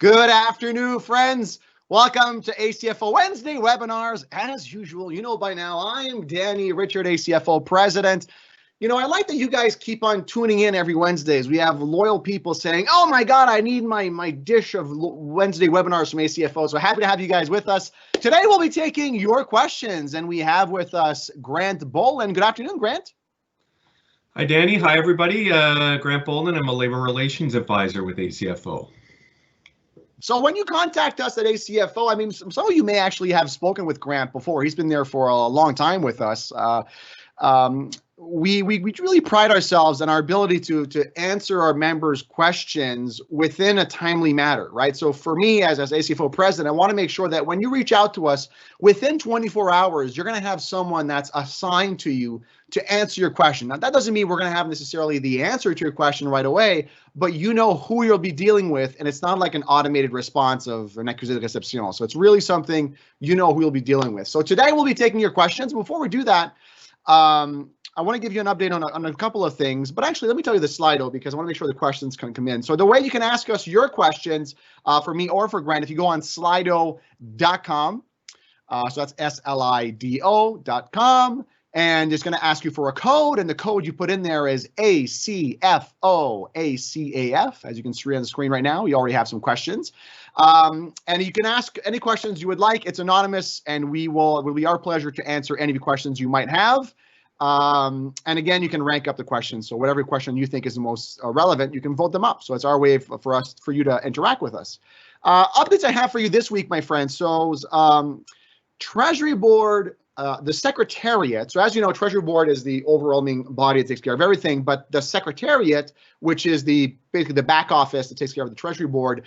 Good afternoon, friends. Welcome to ACFO Wednesday webinars. As usual, you know by now, I am Danny Richard, ACFO president. You know, I like that you guys keep on tuning in every Wednesdays. We have loyal people saying, oh my God, I need my dish of Wednesday webinars from ACFO. So happy to have you guys with us. Today, we'll be taking your questions, and we have with us Grant Boland. Good afternoon, Grant. Hi, Danny. Hi, everybody. Grant Boland. I'm a labor relations advisor with ACFO. So when you contact us at ACFO, I mean, some of you may actually have spoken with Grant before. He's been there for a long time with us. We really pride ourselves on our ability to answer our members' questions within a timely manner, right? So for me, as ACFO president, I want to make sure that when you reach out to us, within 24 hours, you're going to have someone that's assigned to you to answer your question. Now, that doesn't mean we're going to have necessarily the answer to your question right away, but you know who you'll be dealing with, and it's not like an automated response of an accusé de réception. So it's really something you know who you'll be dealing with. So today we'll be taking your questions. Before we do that, I want to give you an update on a couple of things, but actually let me tell you the Slido because I want to make sure the questions can come in. So the way you can ask us your questions for me or for Grant, if you go on slido.com, so that's slido.com, and it's going to ask you for a code, and the code you put in there is ACFO-ACAF, as you can see on the screen right now. We already have some questions. And you can ask any questions you would like. It's anonymous, and it will be our pleasure to answer any questions you might have. And again, you can rank up the questions. So whatever question you think is the most relevant, you can vote them up. So it's our way for you to interact with us. Updates I have for you this week, my friends. So Treasury Board, the Secretariat. So as you know, Treasury Board is the overwhelming body that takes care of everything. But the Secretariat, which is basically the back office that takes care of the Treasury Board,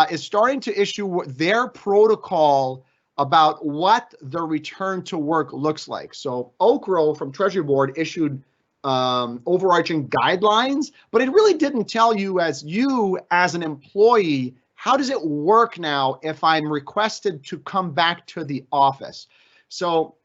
is starting to issue their protocol about what the return to work looks like. So Okro from Treasury Board issued overarching guidelines, but it really didn't tell you as an employee, how does it work now if I'm requested to come back to the office? So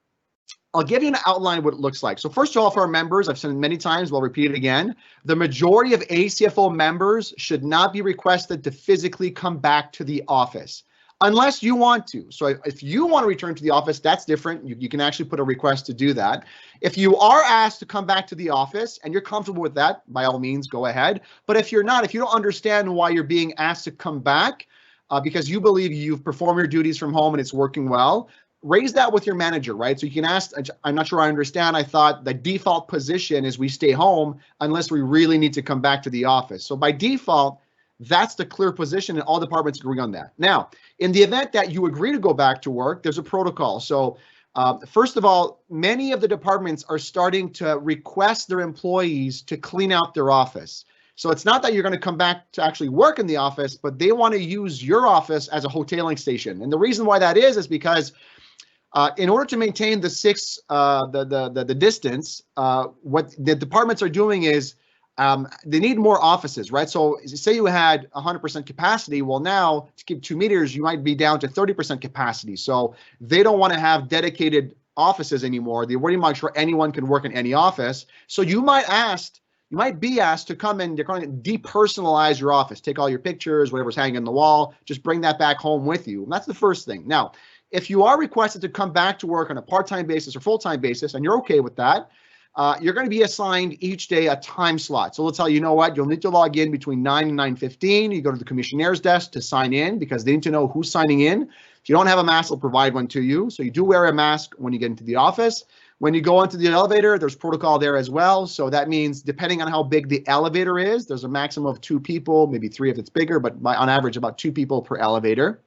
I'll give you an outline of what it looks like. So first of all, for our members, I've said it many times, but I'll repeat it again. The majority of ACFO members should not be requested to physically come back to the office unless you want to. So if you want to return to the office, that's different. You can actually put a request to do that. If you are asked to come back to the office and you're comfortable with that, by all means, go ahead. But if you're not, if you don't understand why you're being asked to come back because you believe you've performed your duties from home and it's working well, raise that with your manager, right? So you can ask, I'm not sure I understand. I thought the default position is we stay home unless we really need to come back to the office. So by default, that's the clear position and all departments agree on that. Now, in the event that you agree to go back to work, there's a protocol. So first of all, many of the departments are starting to request their employees to clean out their office. So it's not that you're going to come back to actually work in the office, but they want to use your office as a hoteling station. And the reason why that is because in order to maintain the distance, what the departments are doing is they need more offices, right? So say you had 100% capacity. Well, now to keep 2 meters, you might be down to 30% capacity. So they don't want to have dedicated offices anymore. They want to make sure anyone can work in any office. So you might be asked to come in, they're going to depersonalize your office, take all your pictures, whatever's hanging on the wall, just bring that back home with you. And that's the first thing. Now, if you are requested to come back to work on a part-time basis or full-time basis, and you're okay with that, you're going to be assigned each day a time slot. So they'll tell you, you know what, you'll need to log in between 9 and 9:15. You go to the commissionaire's desk to sign in because they need to know who's signing in. If you don't have a mask, they'll provide one to you. So you do wear a mask when you get into the office. When you go into the elevator, there's protocol there as well. So that means depending on how big the elevator is, there's a maximum of 2 people, maybe 3 if it's bigger, but on average about 2 people per elevator.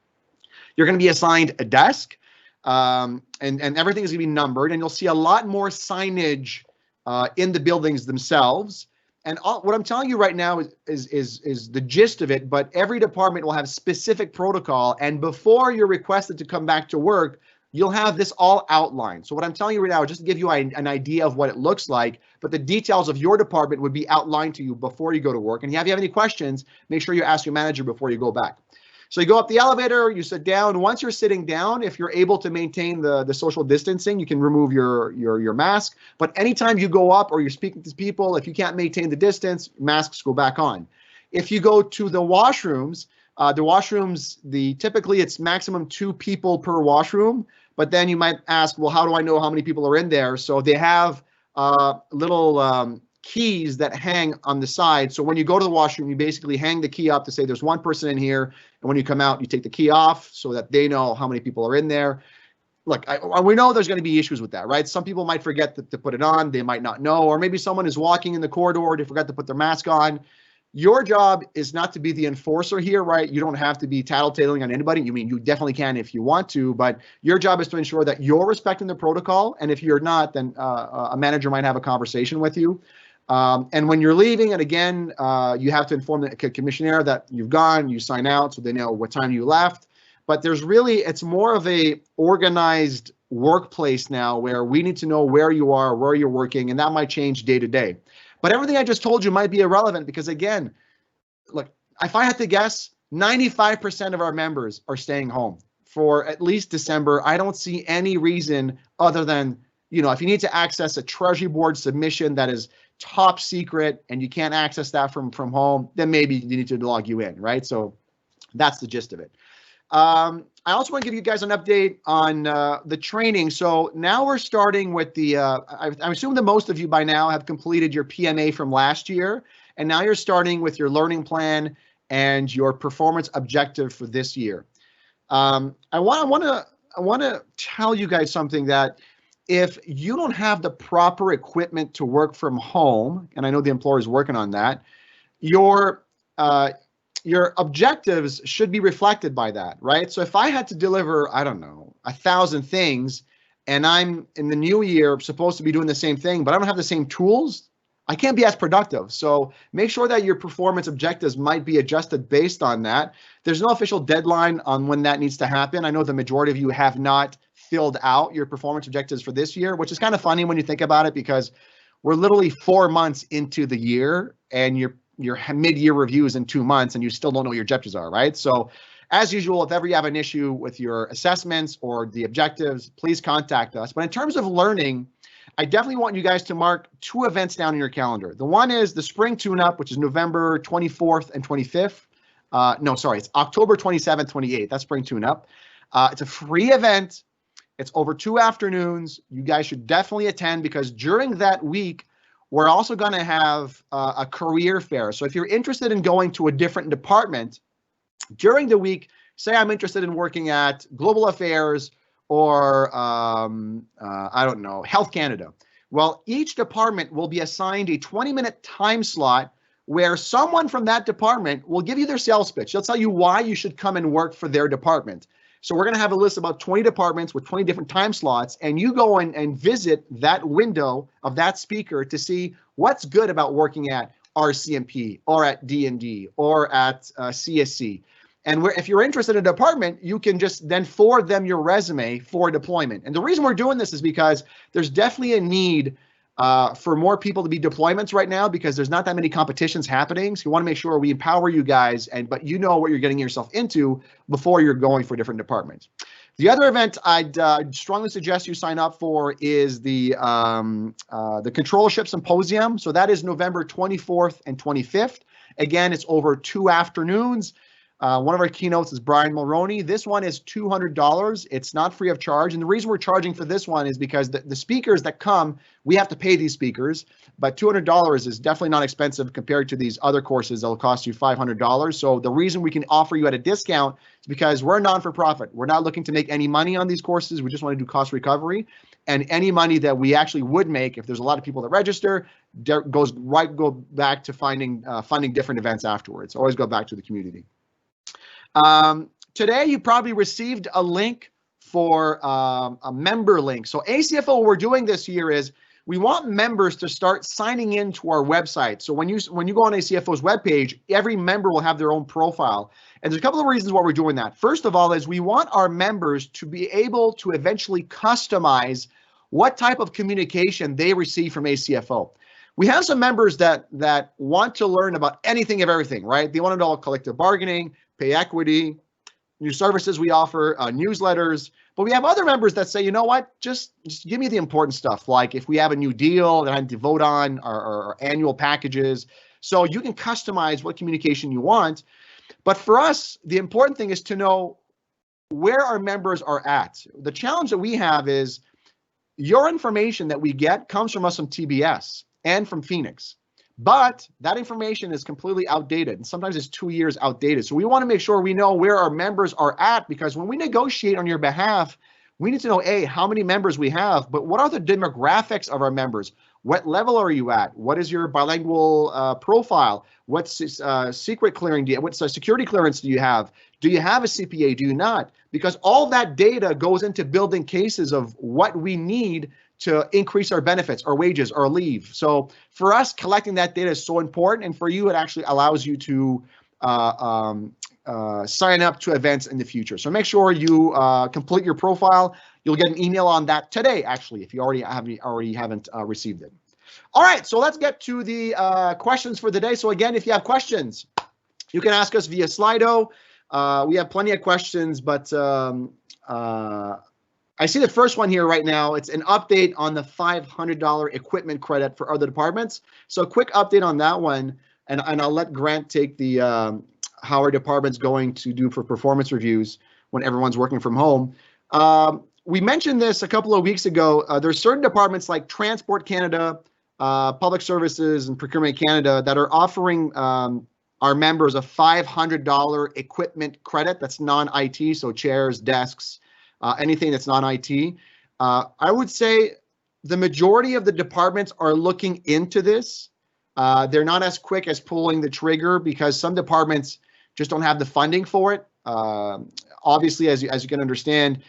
You're going to be assigned a desk, and everything is going to be numbered, and you'll see a lot more signage in the buildings themselves. And what I'm telling you right now is the gist of it, but every department will have specific protocol, and before you're requested to come back to work, you'll have this all outlined. So what I'm telling you right now is just to give you an idea of what it looks like, but the details of your department would be outlined to you before you go to work. And if you have any questions, make sure you ask your manager before you go back. So you go up the elevator, you sit down. Once you're sitting down, if you're able to maintain the social distancing, you can remove your mask. But anytime you go up or you're speaking to people, if you can't maintain the distance, masks go back on. If you go to the washrooms, The washrooms, typically it's maximum 2 people per washroom, but then you might ask, well, how do I know how many people are in there? So they have little keys that hang on the side. So when you go to the washroom, you basically hang the key up to say there's 1 person in here. And when you come out, you take the key off so that they know how many people are in there. Look, we know there's going to be issues with that, right? Some people might forget to put it on. They might not know, or maybe someone is walking in the corridor. They forgot to put their mask on. Your job is not to be the enforcer here, right? You don't have to be tattletaling on anybody. You definitely can if you want to, but your job is to ensure that you're respecting the protocol. And if you're not, then a manager might have a conversation with you. And when you're leaving, and again, you have to inform the commissioner that you've gone, you sign out so they know what time you left. But it's more of a organized workplace now where we need to know where you are, where you're working, and that might change day to day. But everything I just told you might be irrelevant because, again, look, if I had to guess, 95% of our members are staying home for at least December. I don't see any reason other than, if you need to access a Treasury Board submission that is top secret and you can't access that from home, then maybe you need to log you in, right? So that's the gist of it. I also want to give you guys an update on the training. So now we're starting with I assume that most of you by now have completed your PMA from last year, and now you're starting with your learning plan and your performance objective for this year. I want to tell you guys something, that if you don't have the proper equipment to work from home, and I know the employer is working on that, your objectives should be reflected by that, right? So if I had to deliver, I don't know, 1,000 things, and I'm in the new year supposed to be doing the same thing, but I don't have the same tools, I can't be as productive. So make sure that your performance objectives might be adjusted based on that. There's no official deadline on when that needs to happen. I know the majority of you have not filled out your performance objectives for this year, which is kind of funny when you think about it, because we're literally 4 months into the year and your mid-year review is in 2 months and you still don't know what your objectives are, right? So as usual, if ever you have an issue with your assessments or the objectives, please contact us. But in terms of learning, I definitely want you guys to mark 2 events down in your calendar. The one is the spring tune-up, which is November 24th and 25th. It's October 27th, 28th. That's spring tune-up. It's a free event. It's over 2 afternoons. You guys should definitely attend, because during that week, we're also going to have a career fair. So if you're interested in going to a different department during the week, say I'm interested in working at Global Affairs or, I don't know, Health Canada. Well, each department will be assigned a 20-minute time slot where someone from that department will give you their sales pitch. They'll tell you why you should come and work for their department. So we're going to have a list of about 20 departments with 20 different time slots, and you go in and visit that window of that speaker to see what's good about working at RCMP or at D&D or at CSC. And if you're interested in a department, you can just then forward them your resume for deployment. And the reason we're doing this is because there's definitely a need for more people to be deployments right now, because there's not that many competitions happening. So we want to make sure we empower you guys, but you know what you're getting yourself into before you're going for different departments. The other event I'd strongly suggest you sign up for is the Controllership Symposium. So that is November 24th and 25th. Again, it's over 2 afternoons. One of our keynotes is Brian Mulroney. This one is $200. It's not free of charge. And the reason we're charging for this one is because the speakers that come, we have to pay these speakers, but $200 is definitely not expensive compared to these other courses that will cost you $500. So the reason we can offer you at a discount is because we're a non-for-profit. We're not looking to make any money on these courses. We just want to do cost recovery. And any money that we actually would make, if there's a lot of people that register, go back to funding different events afterwards. Always go back to the community. Today, you probably received a link for a member link. So ACFO, what we're doing this year is we want members to start signing in to our website. So when you go on ACFO's webpage, every member will have their own profile. And there's a couple of reasons why we're doing that. First of all, is we want our members to be able to eventually customize what type of communication they receive from ACFO. We have some members that want to learn about anything of everything, right? They want to know about collective bargaining, pay equity, new services we offer, newsletters. But we have other members that say, you know what, just give me the important stuff. Like if we have a new deal that I need to vote on, or annual packages. So you can customize what communication you want. But for us, the important thing is to know where our members are at. The challenge that we have is your information that we get comes from us from TBS and from Phoenix. But that information is completely outdated, and sometimes it's 2 years outdated. So we want to make sure we know where our members are at, because when we negotiate on your behalf, we need to know, A, how many members we have, but what are the demographics of our members? What level are you at? What is your bilingual profile? What's secret clearing? What's security clearance do you have? Do you have a CPA? Do you not? Because all that data goes into building cases of what we need to increase our benefits, our wages, our leave. So for us, collecting that data is so important, and for you, it actually allows you to sign up to events in the future. So make sure you complete your profile. You'll get an email on that today, actually, if you already haven't received it. All right, so let's get to the questions for the day. So again, if you have questions, you can ask us via Slido. We have plenty of questions, but I see the first one here right now. It's an update on the $500 equipment credit for other departments. So a quick update on that one, and I'll let Grant take the how our department's going to do for performance reviews when everyone's working from home. We mentioned this a couple of weeks ago. There's certain departments like Transport Canada, Public Services, and Procurement Canada that are offering our members a $500 equipment credit that's non-IT, so chairs, desks, anything that's non-IT. I would say the majority of the departments are looking into this. They're not as quick as pulling the trigger because some departments just don't have the funding for it. Obviously, as you can understand,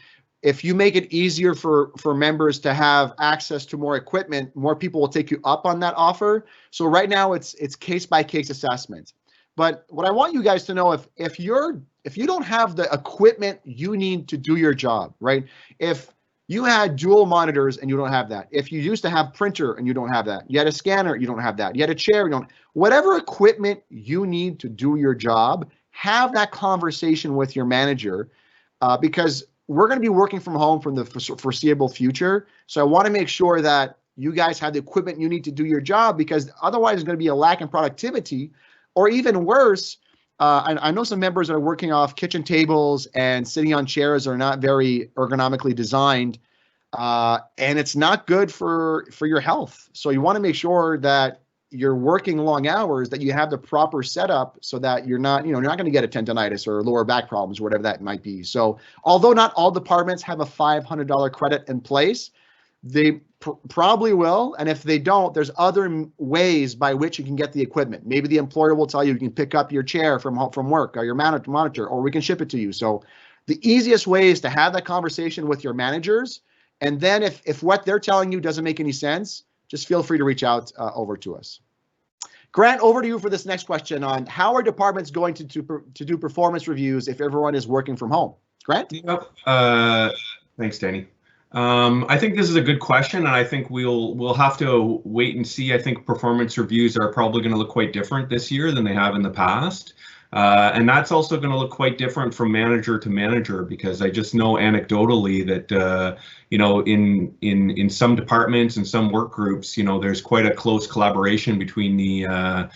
if you make it easier for members to have access to more equipment, more people will take you up on that offer. So right now it's case-by-case assessment. But what I want you guys to know, if you don't have the equipment you need to do your job, right? If you had dual monitors and you don't have that, if you used to have printer and you don't have that, you had a scanner, you don't have that, you had a chair, you don't, whatever equipment you need to do your job, have that conversation with your manager, because we're going to be working from home from the foreseeable future. So I want to make sure that you guys have the equipment you need to do your job, because otherwise there's going to be a lack in productivity. Or even worse, I know some members are working off kitchen tables and sitting on chairs that are not very ergonomically designed, and it's not good for your health. So you want to make sure that you're working long hours, that you have the proper setup so that you're not going to get a tendonitis or lower back problems or whatever that might be. So although not all departments have a $500 credit in place, they probably will, and if they don't, there's other ways by which you can get the equipment. Maybe the employer will tell you can pick up your chair from work or your monitor, or we can ship it to you. So the easiest way is to have that conversation with your managers, and then if what they're telling you doesn't make any sense, just feel free to reach out over to us. Grant, over to you for this next question on how are departments going to do performance reviews if everyone is working from home. Grant? Yep. Thanks, Danny. I think this is a good question, and I think we'll have to wait and see. I think performance reviews are probably going to look quite different this year than they have in the past. And that's also going to look quite different from manager to manager, because I just know anecdotally that in some departments and some work groups, there's quite a close collaboration between the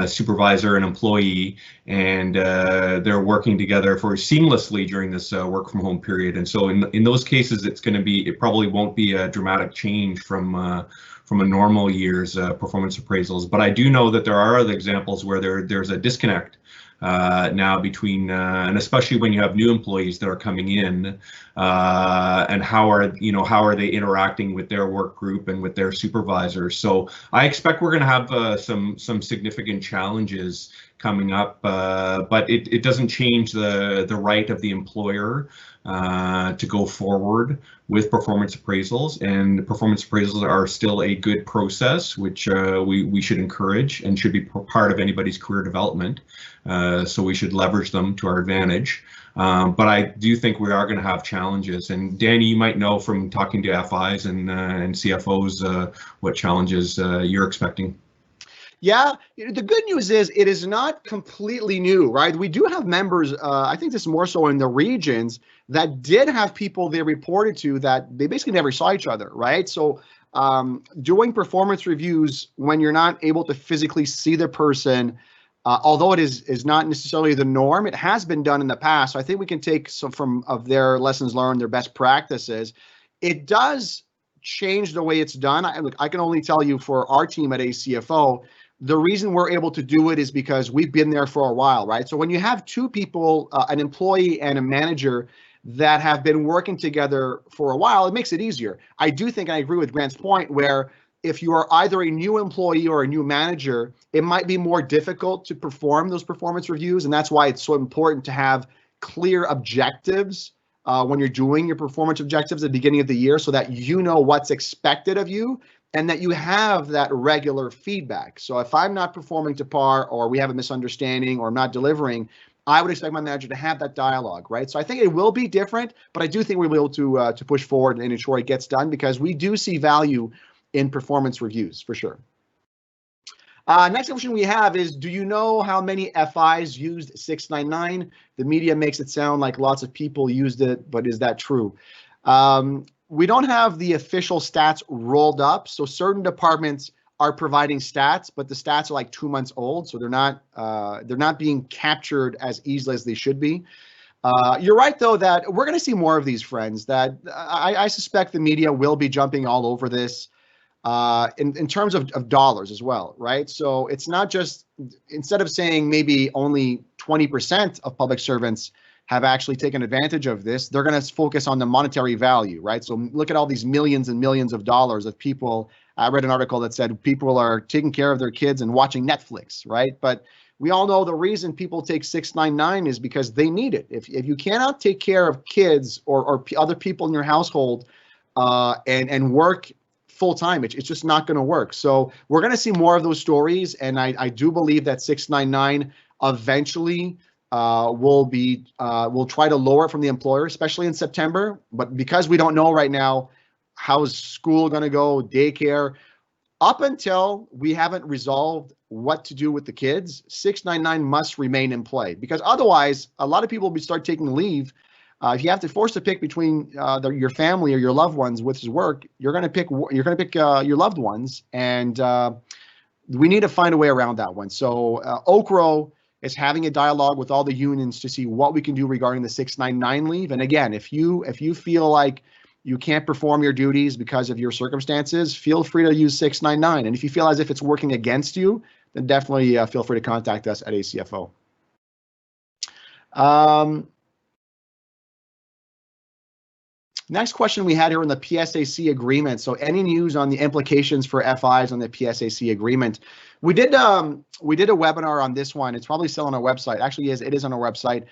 supervisor and employee, and they're working together seamlessly during this work from home period. And so in those cases, it probably won't be a dramatic change from a normal year's performance appraisals. But I do know that there are other examples where there's a disconnect now between, and especially when you have new employees that are coming in, and how are they interacting with their work group and with their supervisors. So I expect we're going to have some significant challenges coming up, but it doesn't change the right of the employer to go forward with performance appraisals, and performance appraisals are still a good process, which we should encourage and should be part of anybody's career development. So we should leverage them to our advantage. But I do think we are going to have challenges. And Danny, you might know from talking to FIs and CFOs what challenges you're expecting. Yeah, the good news is it is not completely new, right? We do have members, I think this is more so in the regions, that did have people they reported to that they basically never saw each other, right? So doing performance reviews when you're not able to physically see the person although it is not necessarily the norm, it has been done in the past. So I think we can take some from of their lessons learned, their best practices. It does change the way it's done. Look, I can only tell you for our team at ACFO, the reason we're able to do it is because we've been there for a while, right? So when you have two people, an employee and a manager that have been working together for a while, it makes it easier. I do think, and I agree with Grant's point, where if you are either a new employee or a new manager, it might be more difficult to perform those performance reviews. And that's why it's so important to have clear objectives when you're doing your performance objectives at the beginning of the year, so that you know what's expected of you and that you have that regular feedback. So if I'm not performing to par, or we have a misunderstanding, or I'm not delivering, I would expect my manager to have that dialogue, right? So I think it will be different, but I do think we'll be able to push forward and ensure it gets done, because we do see value in performance reviews for sure. Next question we have is, do you know how many FIs used 699? The media makes it sound like lots of people used it, but is that true? We don't have the official stats rolled up. So certain departments are providing stats, but the stats are like 2 months old. So they're not being captured as easily as they should be. You're right, though, that we're going to see more of these, friends, that I suspect the media will be jumping all over this. In terms of dollars as well, right? So it's not just, instead of saying maybe only 20% of public servants have actually taken advantage of this, they're going to focus on the monetary value, right? So look at all these millions and millions of dollars of people. I read an article that said people are taking care of their kids and watching Netflix, right? But we all know the reason people take 699 is because they need it. If you cannot take care of kids or other people in your household and work full-time, it's just not going to work. So we're going to see more of those stories, and I do believe that 699 eventually will try to lower it from the employer, especially in September. But because we don't know right now how's school going to go, daycare, up until we haven't resolved what to do with the kids, 699 must remain in play, because otherwise a lot of people will start taking leave. If you have to force to pick between your family or your loved ones with his work, you're going to pick your loved ones, and we need to find a way around that one. So OCRO is having a dialogue with all the unions to see what we can do regarding the 699 leave. And again, if you feel like you can't perform your duties because of your circumstances, feel free to use 699. And if you feel as if it's working against you, then definitely feel free to contact us at ACFO. Next question we had here on the PSAC agreement. So any news on the implications for FIs on the PSAC agreement? We did a webinar on this one. It's probably still on our website. Actually, it is on our website.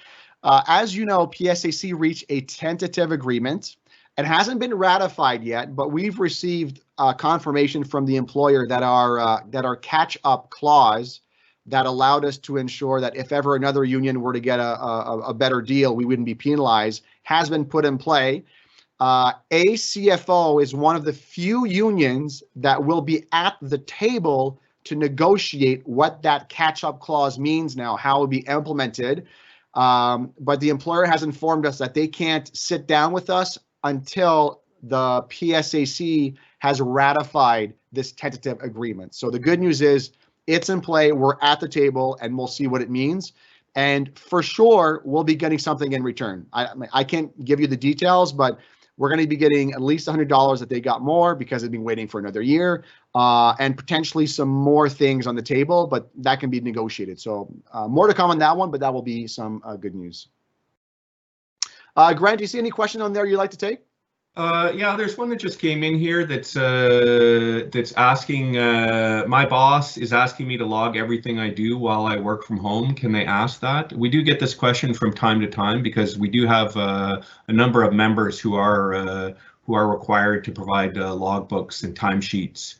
As you know, PSAC reached a tentative agreement. It hasn't been ratified yet, but we've received confirmation from the employer that our catch-up clause that allowed us to ensure that if ever another union were to get a better deal, we wouldn't be penalized, has been put in play. ACFO is one of the few unions that will be at the table to negotiate what that catch-up clause means now, how it will be implemented. But the employer has informed us that they can't sit down with us until the PSAC has ratified this tentative agreement. So the good news is it's in play, we're at the table, and we'll see what it means. And for sure, we'll be getting something in return. I can't give you the details, but we're going to be getting at least $100 that they got more because they've been waiting for another year, and potentially some more things on the table, but that can be negotiated. So more to come on that one, but that will be some good news. Grant, do you see any question on there you'd like to take? Yeah, there's one that just came in here that's asking, my boss is asking me to log everything I do while I work from home. Can they ask that? We do get this question from time to time because we do have a number of members who are required to provide logbooks and timesheets.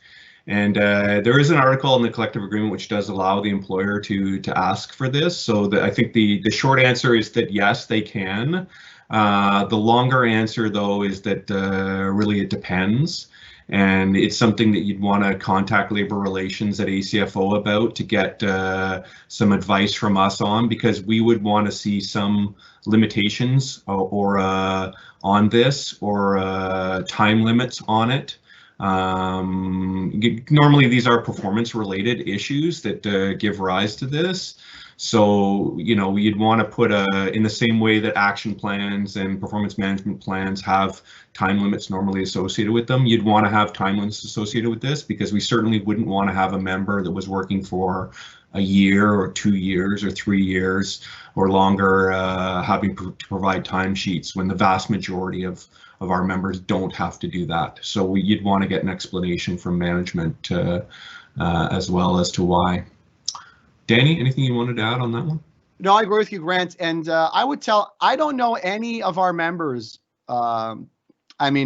And there is an article in the collective agreement which does allow the employer to ask for this. So I think the short answer is that yes, they can. The longer answer, though, is that really it depends, and it's something that you'd want to contact Labor Relations at ACFO about to get some advice from us on, because we would want to see some limitations or on this, or time limits on it. normally these are performance-related issues that give rise to this. So, you'd want to put in the same way that action plans and performance management plans have time limits normally associated with them, you'd want to have time limits associated with this, because we certainly wouldn't want to have a member that was working for a year or 2 years or 3 years or longer having to provide timesheets when the vast majority of our members don't have to do that. So you'd want to get an explanation from management as well as to why. Danny, anything you wanted to add on that one? No, I agree with you, Grant. And I don't know any of our members. Maybe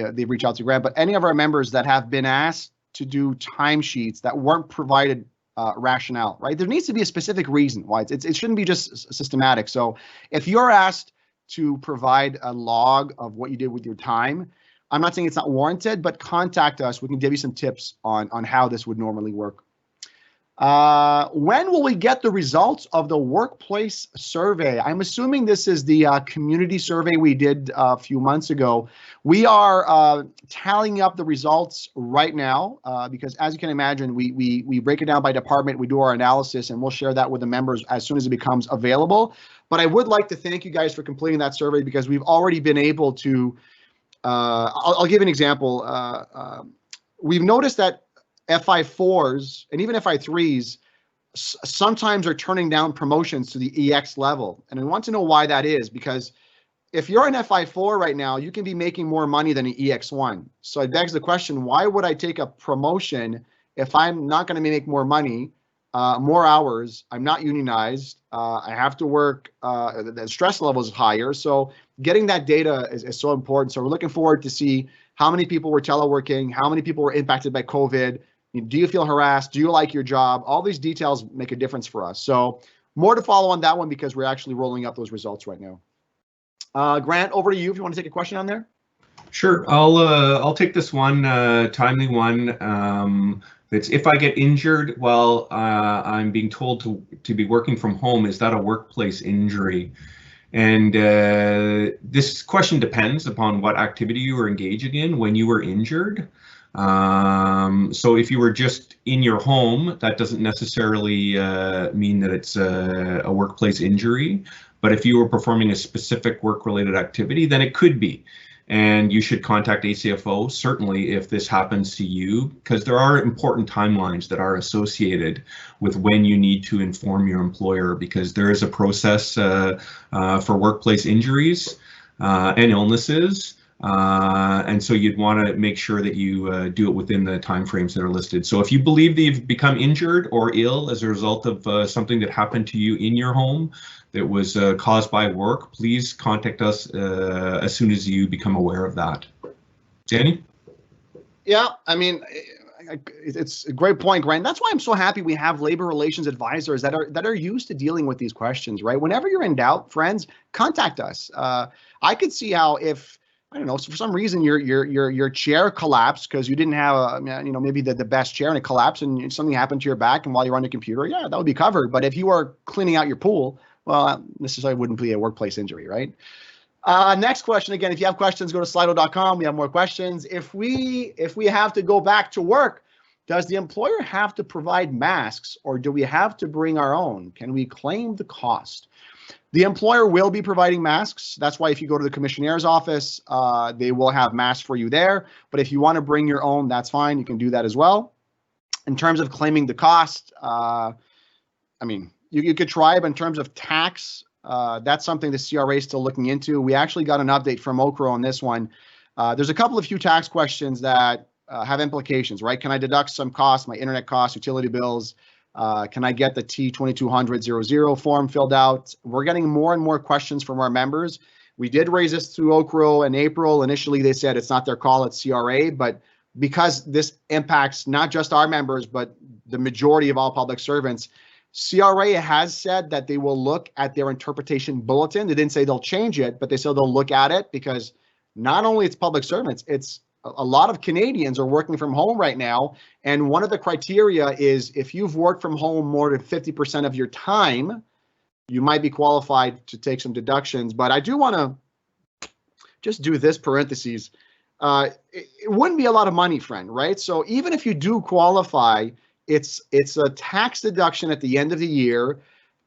they reach out to Grant, but any of our members that have been asked to do timesheets that weren't provided rationale, right? There needs to be a specific reason why it shouldn't be just systematic. So if you're asked to provide a log of what you did with your time, I'm not saying it's not warranted, but contact us. We can give you some tips on how this would normally work. When will we get the results of the workplace survey? I'm assuming this is the community survey we did a few months ago. We are tallying up the results right now because, as you can imagine, we break it down by department, we do our analysis, and we'll share that with the members as soon as it becomes available. But I would like to thank you guys for completing that survey, because we've already been able to, I'll give an example. We've noticed that FI4s and even FI3s sometimes are turning down promotions to the EX level. And we want to know why that is, because if you're an FI4 right now, you can be making more money than an EX1. So it begs the question, why would I take a promotion if I'm not going to make more money, more hours, I'm not unionized, I have to work, the stress level is higher. So getting that data is so important. So we're looking forward to see how many people were teleworking, how many people were impacted by COVID. Do you feel harassed? Do you like your job? All these details make a difference for us. So more to follow on that one, because we're actually rolling up those results right now. Grant, over to you if you want to take a question on there. Sure, I'll take this one, timely one. It's if I get injured while I'm being told to be working from home, is that a workplace injury? And this question depends upon what activity you were engaging in when you were injured. So if you were just in your home, that doesn't necessarily mean that it's a workplace injury. But if you were performing a specific work-related activity, then it could be. And you should contact ACFO, certainly, if this happens to you, because there are important timelines that are associated with when you need to inform your employer, because there is a process for workplace injuries and illnesses. And so you'd want to make sure that you do it within the timeframes that are listed. So if you believe that you've become injured or ill as a result of something that happened to you in your home that was caused by work, please contact us as soon as you become aware of that. Danny? Yeah, I mean, it's a great point, Grant. That's why I'm so happy we have labor relations advisors that are used to dealing with these questions, right? Whenever you're in doubt, friends, contact us. I could see how if, I don't know, so for some reason your chair collapsed because you didn't have maybe the best chair and it collapsed and something happened to your back, and while you're on the computer, yeah, that would be covered. But if you are cleaning out your pool, well, necessarily wouldn't be a workplace injury, right? Next question. Again, if you have questions, go to slido.com. We have more questions. If we have to go back to work, does the employer have to provide masks, or do we have to bring our own? Can we claim the cost? The employer will be providing masks. That's why if you go to the commissionaire's office, they will have masks for you there. But if you want to bring your own, that's fine. You can do that as well. In terms of claiming the cost, I mean, you could try, but in terms of tax, that's something the CRA is still looking into. We actually got an update from OCRO on this one. There's a couple of few tax questions that have implications, right? Can I deduct some costs, my internet costs, utility bills? Can I get the T220000 form filled out? We're getting more and more questions from our members. We did raise this to OCRO in April. Initially, they said it's not their call, it's CRA, but because this impacts not just our members, but the majority of all public servants, CRA has said that they will look at their interpretation bulletin. They didn't say they'll change it, but they said they'll look at it, because not only it's public servants, it's a lot of Canadians are working from home right now. And one of the criteria is if you've worked from home more than 50% of your time, you might be qualified to take some deductions. But I do want to just do this parentheses. it wouldn't be a lot of money, friend, right? So even if you do qualify, it's a tax deduction at the end of the year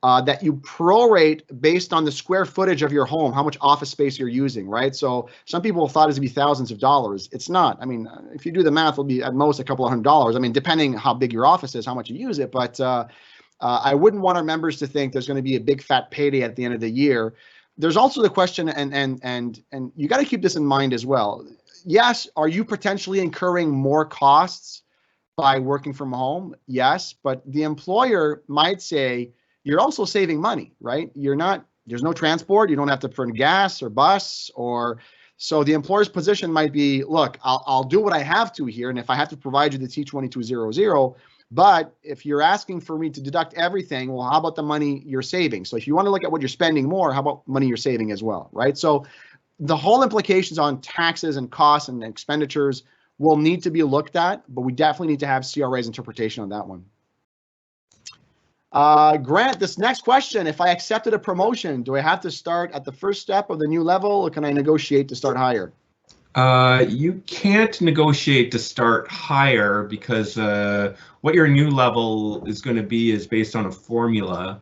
that you prorate based on the square footage of your home, how much office space you're using, right? So some people thought it would be thousands of dollars. It's not. I mean, if you do the math, it'll be at most a couple of $100. I mean, depending how big your office is, how much you use it. But I wouldn't want our members to think there's going to be a big fat payday at the end of the year. There's also the question, and you got to keep this in mind as well. Yes, are you potentially incurring more costs by working from home? Yes, but the employer might say, you're also saving money, right? There's no transport. You don't have to burn gas or bus so the employer's position might be, look, I'll do what I have to here. And if I have to provide you the T2200, but if you're asking for me to deduct everything, well, how about the money you're saving? So if you want to look at what you're spending more, how about money you're saving as well, right? So the whole implications on taxes and costs and expenditures will need to be looked at, but we definitely need to have CRA's interpretation on that one. Grant, this next question, if I accepted a promotion, do I have to start at the first step of the new level, or can I negotiate to start higher? You can't negotiate to start higher because what your new level is going to be is based on a formula,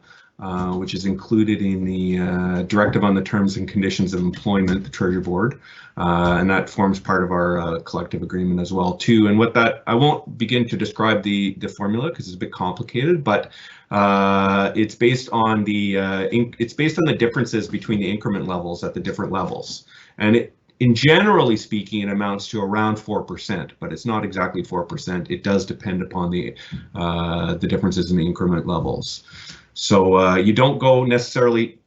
which is included in the Directive on the Terms and Conditions of Employment, the Treasury Board, and that forms part of our collective agreement as well too. And what that, I won't begin to describe the formula because it's a bit complicated, but it's based on the differences between the increment levels at the different levels, and in generally speaking, it amounts to around 4%, but it's not exactly 4%. It does depend upon the differences in the increment levels. So you don't necessarily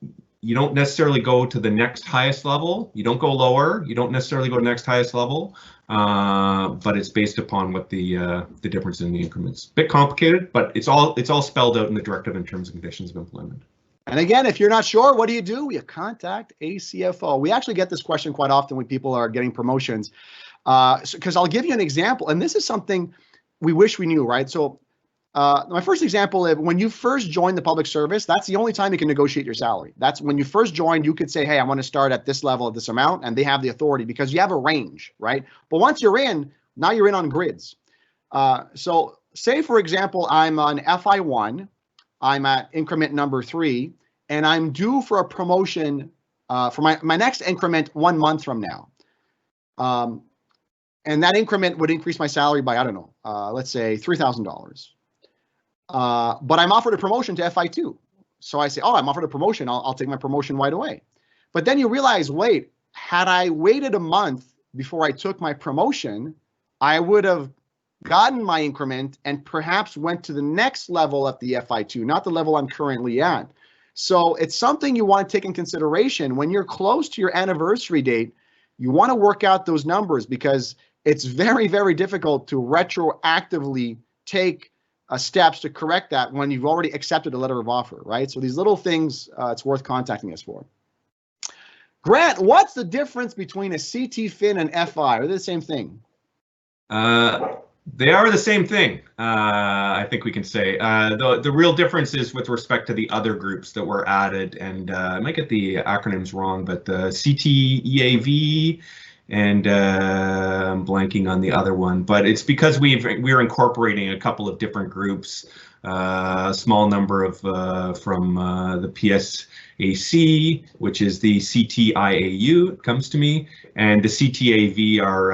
go to the next highest level. You don't go lower. You don't necessarily go to the next highest level, but it's based upon what the difference in the increments. Bit complicated, but it's all spelled out in the Directive in Terms and Conditions of Employment. And again, if you're not sure, what do? You contact ACFO. We actually get this question quite often when people are getting promotions, because I'll give you an example, and this is something we wish we knew, right? So my first example is when you first join the public service, that's the only time you can negotiate your salary. That's when you first join, you could say, hey, I want to start at this level, at this amount, and they have the authority because you have a range, right? But once you're in, now you're in on grids. So say, for example, I'm on FI1, I'm at increment number 3, and I'm due for a promotion for my next increment 1 month from now. And that increment would increase my salary by, I don't know, let's say $3,000. But I'm offered a promotion to FI2. So I say, oh, I'm offered a promotion. I'll take my promotion right away. But then you realize, wait, had I waited a month before I took my promotion, I would have gotten my increment and perhaps went to the next level at the FI2, not the level I'm currently at. So it's something you want to take in consideration when you're close to your anniversary date. You want to work out those numbers because it's very, very difficult to retroactively take steps to correct that when you've already accepted a letter of offer, right? So these little things, it's worth contacting us for. Grant, what's the difference between a CT fin and FI? Are they the same thing? They are the same thing, I think we can say. The real difference is with respect to the other groups that were added, and I might get the acronyms wrong, but the CTEAV and I'm blanking on the other one, but it's because we're incorporating a couple of different groups, a small number of from the PSAC, which is the CTIAU, it comes to me, and the CTAV are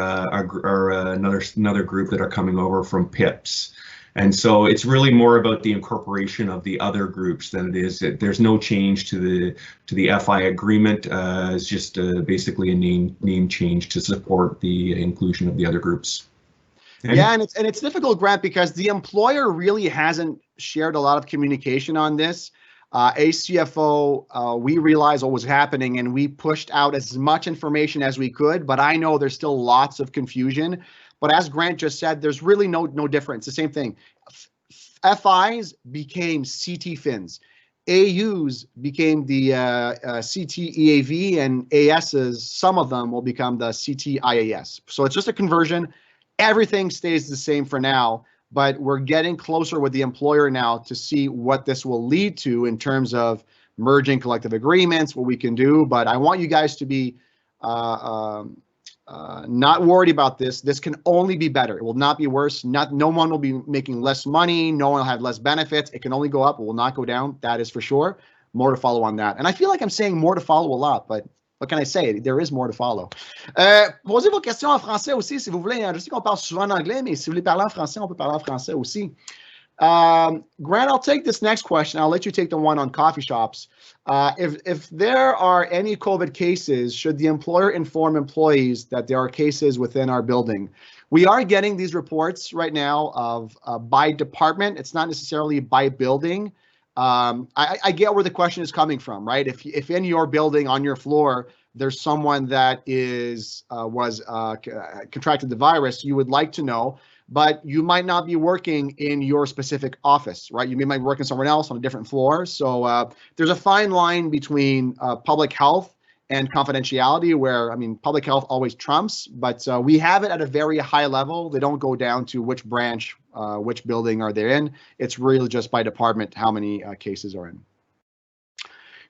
another group that are coming over from PIPs. And so it's really more about the incorporation of the other groups than it is. There's no change to the FI agreement. It's just basically a name change to support the inclusion of the other groups. Yeah, and it's difficult, Grant, because the employer really hasn't shared a lot of communication on this. ACFO, we realized what was happening and we pushed out as much information as we could, but I know there's still lots of confusion. But as Grant just said, there's really no difference. The same thing. FIs became CT fins. AUs became the CTEAV, and ASs, some of them will become the CTIAS. So it's just a conversion. Everything stays the same for now, but we're getting closer with the employer now to see what this will lead to in terms of merging collective agreements, what we can do. But I want you guys to be Not worried about this. This can only be better. It will not be worse. No one will be making less money. No one will have less benefits. It can only go up. It will not go down. That is for sure. More to follow on that. And I feel like I'm saying more to follow a lot, but what can I say? There is more to follow. Posez vos questions en français aussi, si vous voulez. Je sais qu'on parle souvent en anglais, mais si vous voulez parler en français, on peut parler en français aussi. Grant, I'll take this next question. I'll let you take the one on coffee shops. If there are any COVID cases, should the employer inform employees that there are cases within our building? We are getting these reports right now of by department. It's not necessarily by building. I get where the question is coming from, right? If in your building on your floor there's someone that was contracted the virus, you would like to know. But you might not be working in your specific office, right? You might be working somewhere else on a different floor. So there's a fine line between public health and confidentiality where, I mean, public health always trumps, but we have it at a very high level. They don't go down to which branch, which building are they in. It's really just by department how many cases are in.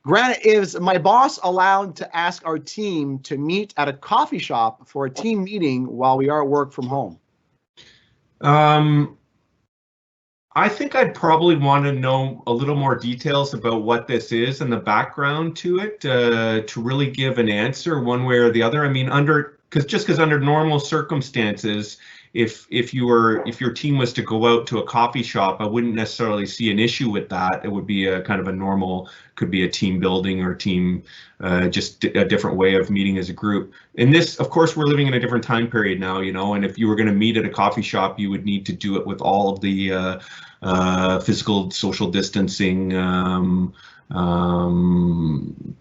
Grant, is my boss allowed to ask our team to meet at a coffee shop for a team meeting while we are at work from home? I think I'd probably want to know a little more details about what this is and the background to it to really give an answer one way or the other. I mean, because under normal circumstances, if your team was to go out to a coffee shop, I wouldn't necessarily see an issue with that. It would be a kind of a normal, could be a team building or team, just a different way of meeting as a group. In this, of course, we're living in a different time period now, you know, and if you were going to meet at a coffee shop, you would need to do it with all of the physical social distancing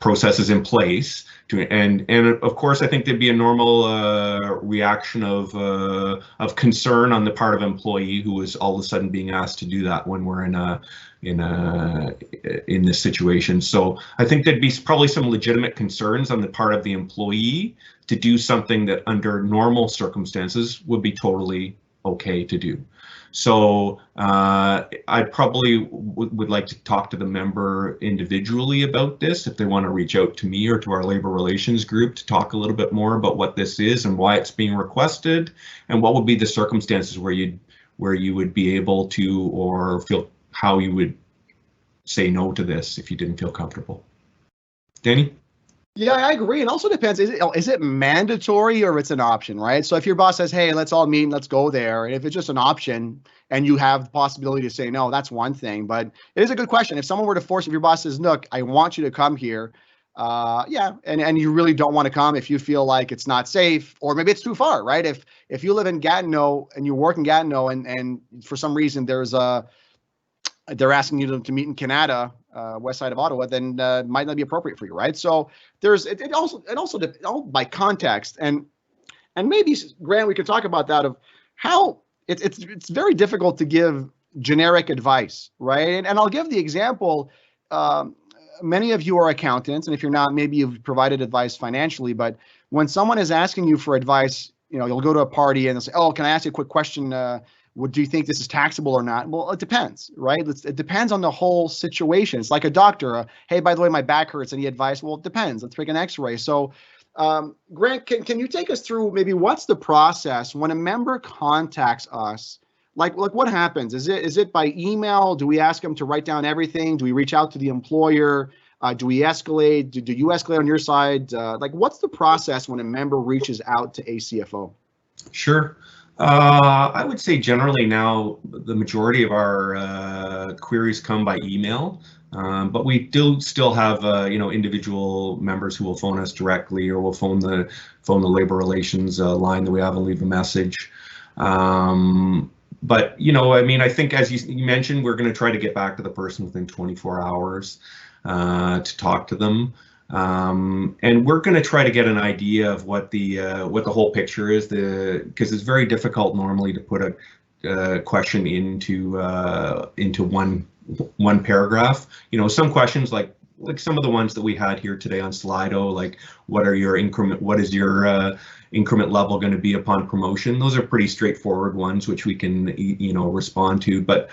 processes in place. And of course, I think there'd be a normal reaction of concern on the part of employee who is all of a sudden being asked to do that when we're in this situation. So I think there'd be probably some legitimate concerns on the part of the employee to do something that under normal circumstances would be totally okay to do. So I probably would like to talk to the member individually about this if they want to reach out to me or to our labor relations group to talk a little bit more about what this is and why it's being requested and what would be the circumstances where you would be able to or feel how you would say no to this if you didn't feel comfortable. Danny? Yeah, I agree. It also depends. Is it mandatory or it's an option, right? So if your boss says, hey, let's all meet and let's go there. And if it's just an option and you have the possibility to say no, that's one thing. But it is a good question. If someone were to force, if your boss says, look, I want you to come here. Yeah, and you really don't want to come if you feel like it's not safe or maybe it's too far, right? If you live in Gatineau and you work in Gatineau and for some reason they're asking you to meet in Canada, west side of Ottawa, then might not be appropriate for you, right? So it also all by context and maybe Grant, we could talk about that of how it's very difficult to give generic advice, right? And I'll give the example. Many of you are accountants, and if you're not, maybe you've provided advice financially. But when someone is asking you for advice, you know, you'll go to a party and they'll say, "Oh, can I ask you a quick question? Do you think this is taxable or not?" Well, it depends, right? It depends on the whole situation. It's like a doctor. Hey, by the way, my back hurts. Any advice? Well, it depends. Let's take an X-ray. So, Grant, can you take us through maybe what's the process when a member contacts us? Like what happens? Is it by email? Do we ask them to write down everything? Do we reach out to the employer? Do we escalate? Do you escalate on your side? Like, what's the process when a member reaches out to ACFO? Sure. I would say generally now the majority of our queries come by email, but we do still have individual members who will phone us directly or will phone the labor relations line that we have and leave a message. But I mean, I think as you mentioned, we're going to try to get back to the person within 24 hours to talk to them. And we're going to try to get an idea of what the whole picture is, because it's very difficult normally to put a question into one paragraph. Some questions like some of the ones that we had here today on Slido, like what is your increment level going to be upon promotion? Those are pretty straightforward ones which we can respond to, but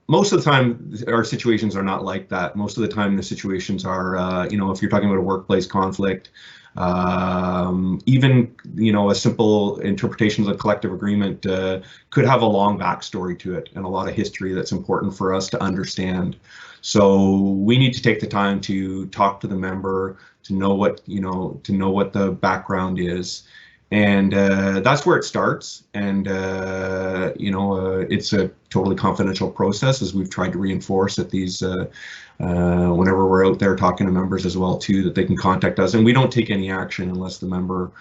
most of the time our situations are not like that. Most of the time the situations are if you're talking about a workplace conflict, Even, a simple interpretation of the collective agreement could have a long backstory to it and a lot of history that's important for us to understand. So we need to take the time to talk to the member, to know what the background is. And that's where it starts. And, it's a totally confidential process, as we've tried to reinforce at these, whenever we're out there talking to members as well, too, that they can contact us. And we don't take any action unless the member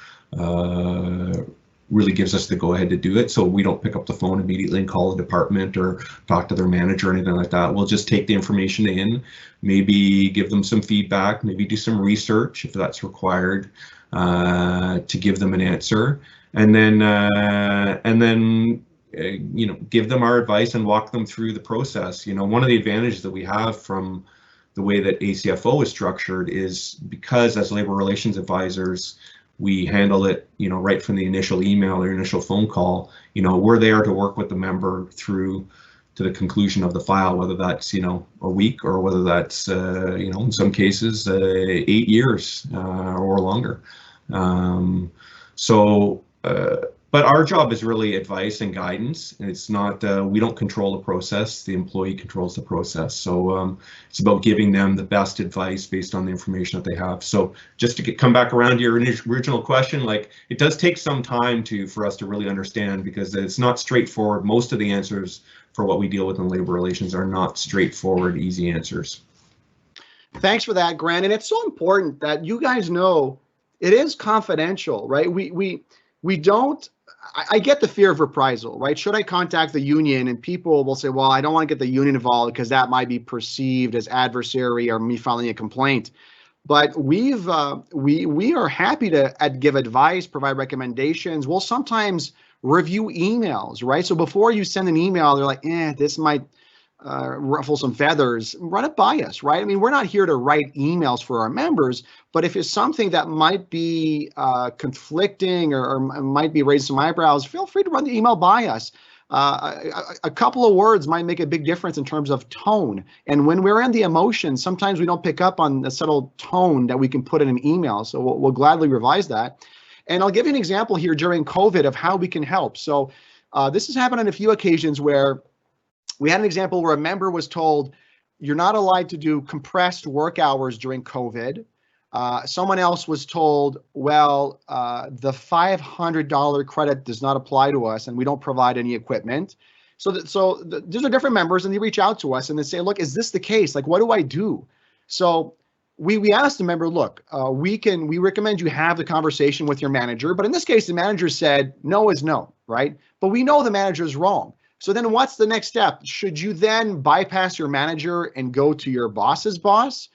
really gives us the go-ahead to do it. So we don't pick up the phone immediately and call the department or talk to their manager or anything like that. We'll just take the information in, maybe give them some feedback, maybe do some research if that's required, to give them an answer, and then give them our advice and walk them through the process. One of the advantages that we have from the way that ACFO is structured is because as labor relations advisors, we handle it, right from the initial email or initial phone call. We're there to work with the member through to the conclusion of the file, whether that's, a week or whether that's, in some cases, 8 years or longer. But our job is really advice and guidance. And it's not, we don't control the process, the employee controls the process. So it's about giving them the best advice based on the information that they have. So just to come back around to your original question, it does take some time for us to really understand, because it's not straightforward. Most of the answers for what we deal with in labor relations are not straightforward, easy answers. Thanks for that, Grant. And it's so important that you guys know it is confidential, right? We don't, I get the fear of reprisal, right? Should I contact the union? And people will say, well, I don't want to get the union involved because that might be perceived as adversary or me filing a complaint. But we are happy to give advice, provide recommendations. We'll sometimes review emails, right? So before you send an email, they're like, this might ruffle some feathers, run it by us, right? I mean, we're not here to write emails for our members, but if it's something that might be conflicting or might be raising some eyebrows, feel free to run the email by us. A couple of words might make a big difference in terms of tone. And when we're in the emotion, sometimes we don't pick up on the subtle tone that we can put in an email. So we'll gladly revise that. And I'll give you an example here during COVID of how we can help. So this has happened on a few occasions where we had an example where a member was told, you're not allowed to do compressed work hours during COVID. Someone else was told, well, the $500 credit does not apply to us and we don't provide any equipment. So these are different members and they reach out to us and they say, look, is this the case? What do I do? So we asked the member, look, we recommend you have the conversation with your manager. But in this case, the manager said, no is no, right? But we know the manager is wrong. So then what's the next step? Should you then bypass your manager and go to your boss's boss?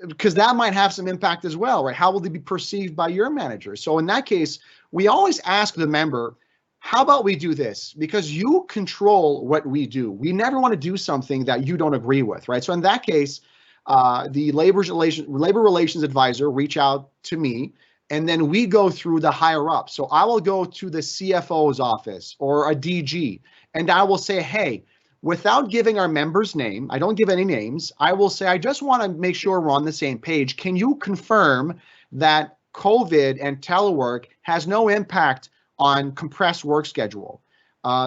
Because that might have some impact as well, right? How will they be perceived by your manager? So in that case, we always ask the member, how about we do this? Because you control what we do. We never want to do something that you don't agree with, right? So in that case, the labor relations advisor reach out to me, and then we go through the higher up. So I will go to the CFO's office or a DG, and I will say, hey, without giving our member's name, I don't give any names, I will say, I just want to make sure we're on the same page. Can you confirm that COVID and telework has no impact on compressed work schedule?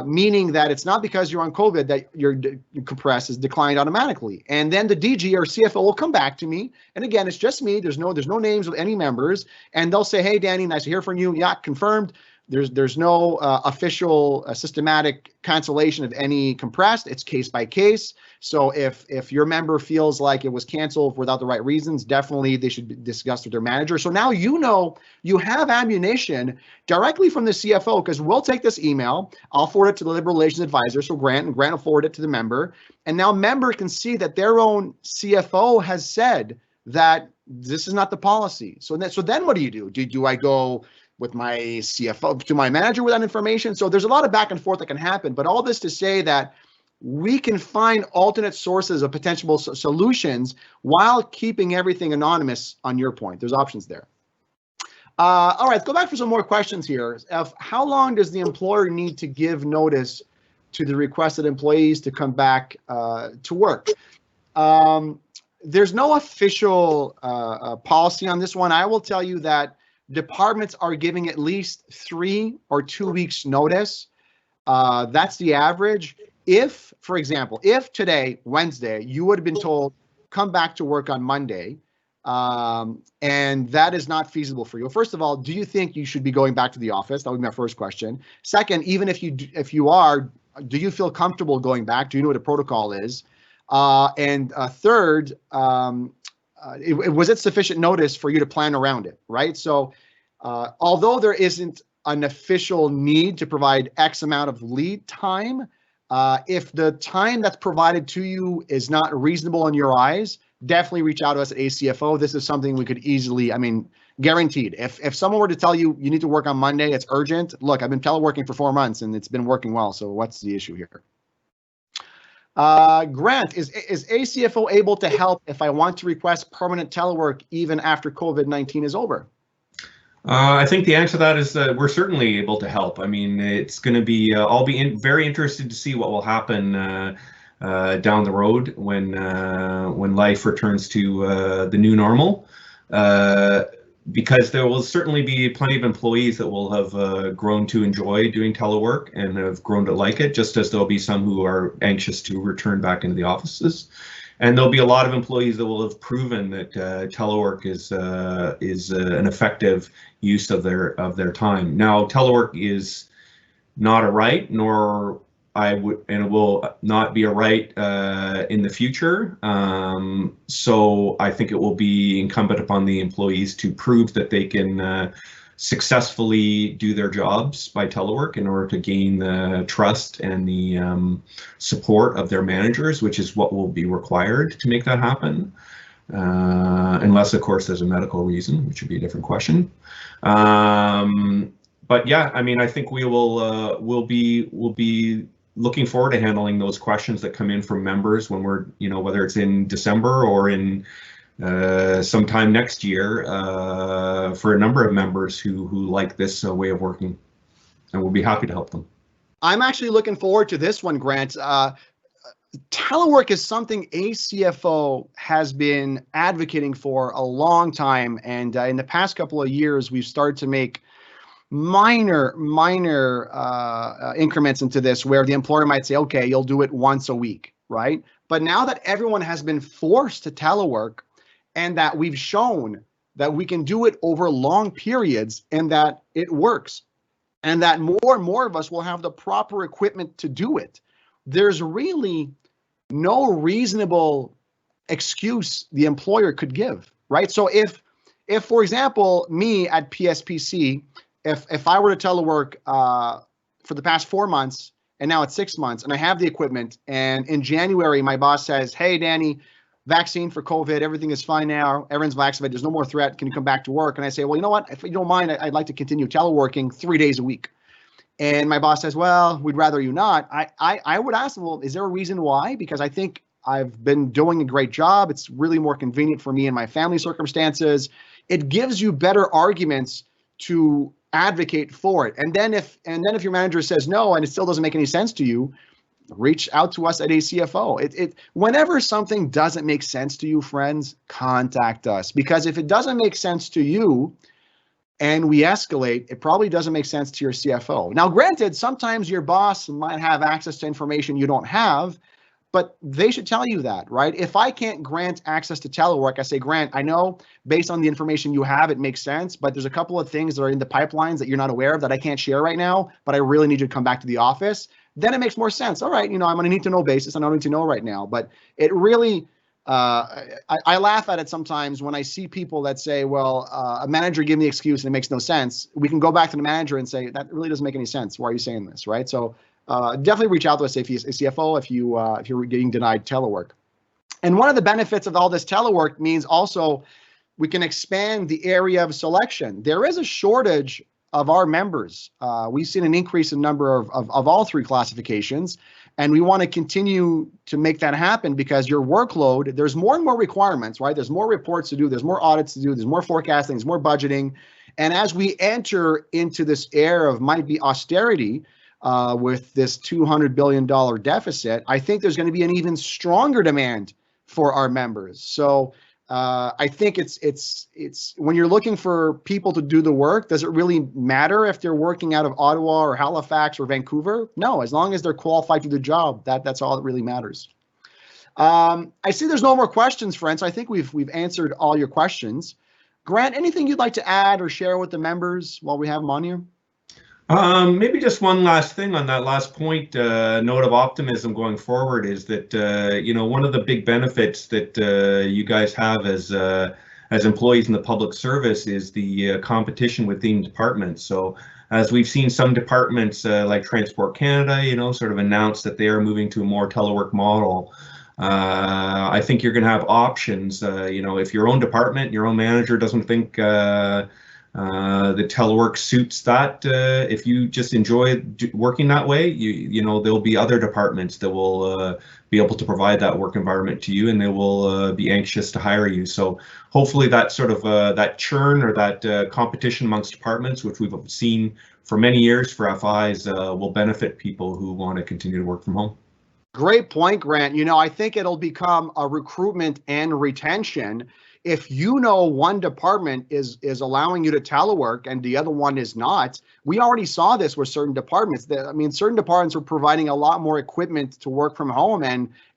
Meaning that it's not because you're on COVID that your compress is declined automatically. And then the DG or CFO will come back to me. And again, it's just me. There's no names of any members. And they'll say, hey, Danny, nice to hear from you. Yeah, confirmed. There's no official systematic cancellation of any compressed. It's case by case. So if your member feels like it was canceled without the right reasons, definitely they should be discussed with their manager. So now you have ammunition directly from the CFO, because we'll take this email, I'll forward it to the labor relations advisor, so Grant, and Grant will forward it to the member. And now member can see that their own CFO has said that this is not the policy. So then what do? Do I go with my CFO to my manager with that information? So there's a lot of back and forth that can happen, but all this to say that we can find alternate sources of potential solutions while keeping everything anonymous. On your point, there's options there. All right, let's go back for some more questions here. How long does the employer need to give notice to the requested employees to come back to work? There's no official policy on this one. I will tell you that departments are giving at least 3 or 2 weeks notice. That's the average. If, for example, if today, Wednesday, you would have been told, come back to work on Monday, and that is not feasible for you. First of all, do you think you should be going back to the office? That would be my first question. Second, even if you are, do you feel comfortable going back? Do you know what the protocol is? And third, was it sufficient notice for you to plan around it, right? So although there isn't an official need to provide X amount of lead time, if the time that's provided to you is not reasonable in your eyes, definitely reach out to us at ACFO. This is something we could easily, I mean, guaranteed. If someone were to tell you you need to work on Monday, it's urgent. Look, I've been teleworking for 4 months and it's been working well. So what's the issue here? Grant, is ACFO able to help if I want to request permanent telework even after COVID-19 is over? I think the answer to that is that we're certainly able to help. I mean, it's going to be, I'll be very interested to see what will happen down the road when life returns to the new normal, because there will certainly be plenty of employees that will have grown to enjoy doing telework and have grown to like it, just as there'll be some who are anxious to return back into the offices. And there'll be a lot of employees that will have proven that telework is an effective use of their time. Now, telework is not a right, nor it will not be a right in the future. So I think it will be incumbent upon the employees to prove that they can successfully do their jobs by telework in order to gain the trust and the support of their managers, which is what will be required to make that happen. Unless, of course, there's a medical reason, which would be a different question. But yeah, I mean, I think we'll be looking forward to handling those questions that come in from members when we're, whether it's in December or in sometime next year, for a number of members who like this way of working, and we'll be happy to help them. I'm actually looking forward to this one, Grant. Telework is something ACFO has been advocating for a long time, and in the past couple of years, we've started to make minor increments into this, where the employer might say, okay, you'll do it once a week, right? But now that everyone has been forced to telework, and that we've shown that we can do it over long periods and that it works, and that more and more of us will have the proper equipment to do it, there's really no reasonable excuse the employer could give, right? So if for example, me at PSPC, if I were to telework for the past 4 months and now it's 6 months and I have the equipment, and in January my boss says, hey, Danny, vaccine for COVID, everything is fine now, everyone's vaccinated, there's no more threat, can you come back to work? And I say, well, you know what, if you don't mind, I'd like to continue teleworking 3 days a week. And my boss says, well, we'd rather you not. I would ask them, well, is there a reason why? Because I think I've been doing a great job. It's really more convenient for me and my family circumstances. It gives you better arguments to advocate for it. And then if your manager says no and it still doesn't make any sense to you, reach out to us at ACFO. Whenever something doesn't make sense to you, friends, contact us, because if it doesn't make sense to you and we escalate, it probably doesn't make sense to your CFO. Now, granted, sometimes your boss might have access to information you don't have, but they should tell you that, right? If I can't grant access to telework, I say, Grant, I know based on the information you have, it makes sense, but there's a couple of things that are in the pipelines that you're not aware of that I can't share right now, but I really need you to come back to the office. Then it makes more sense. All right, I'm on a need to know basis. I don't need to know right now, but it really, I laugh at it sometimes when I see people that say, well, a manager gave me the excuse and it makes no sense. We can go back to the manager and say, that really doesn't make any sense. Why are you saying this, right? So definitely reach out to us if you're a CFO, if you're getting denied telework. And one of the benefits of all this telework means also we can expand the area of selection. There is a shortage of our members. We've seen an increase in number of all 3 classifications, and we want to continue to make that happen because your workload, there's more and more requirements, right? There's more reports to do, there's more audits to do, there's more forecasting, there's more budgeting. And as we enter into this era of might be austerity with this $200 billion deficit, I think there's going to be an even stronger demand for our members. So I think it's when you're looking for people to do the work, does it really matter if they're working out of Ottawa or Halifax or Vancouver? No, as long as they're qualified to do the job, that's all that really matters. I see there's no more questions, friends. I think we've answered all your questions. Grant, anything you'd like to add or share with the members while we have them on here? Maybe just one last thing on that last point, note of optimism going forward is that, one of the big benefits that you guys have as employees in the public service is the competition within departments. So as we've seen some departments like Transport Canada, sort of announce that they are moving to a more telework model. I think you're going to have options. If your own department, your own manager doesn't think the telework suits that, if you just enjoy working that way, there'll be other departments that will be able to provide that work environment to you, and they will be anxious to hire you. So hopefully that sort of that churn or that competition amongst departments, which we've seen for many years for FIs, will benefit people who want to continue to work from home. Great point, Grant. I think it'll become a recruitment and retention. If one department is allowing you to telework and the other one is not, we already saw this with certain departments. Certain departments are providing a lot more equipment to work from home,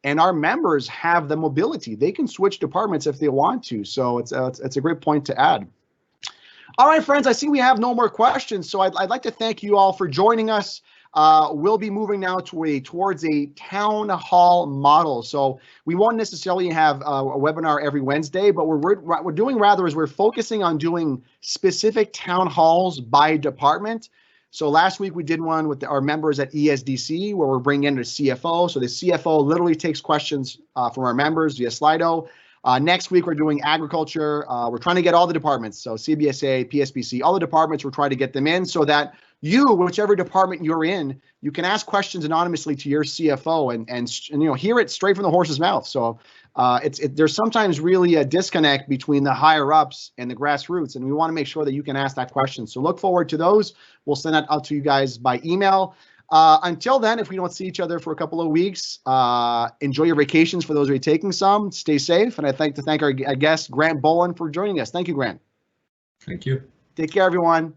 and our members have the mobility. They can switch departments if they want to. So it's a great point to add. All right, friends, I see we have no more questions. So I'd like to thank you all for joining us. We'll be moving now towards a town hall model. So we won't necessarily have a webinar every Wednesday, but what we're doing rather is we're focusing on doing specific town halls by department. So last week we did one with our members at ESDC where we're bringing in a CFO. So the CFO literally takes questions from our members via Slido. Next week, we're doing agriculture. We're trying to get all the departments. So CBSA, PSBC, all the departments, we're trying to get them in so that whichever department you're in, you can ask questions anonymously to your CFO and hear it straight from the horse's mouth. So there's sometimes really a disconnect between the higher ups and the grassroots, and we want to make sure that you can ask that question. So look forward to those. We'll send that out to you guys by email. Until then, if we don't see each other for a couple of weeks, enjoy your vacations for those who are taking some. Stay safe, and I'd like to thank our guest, Grant Boland, for joining us. Thank you, Grant. Thank you. Take care, everyone.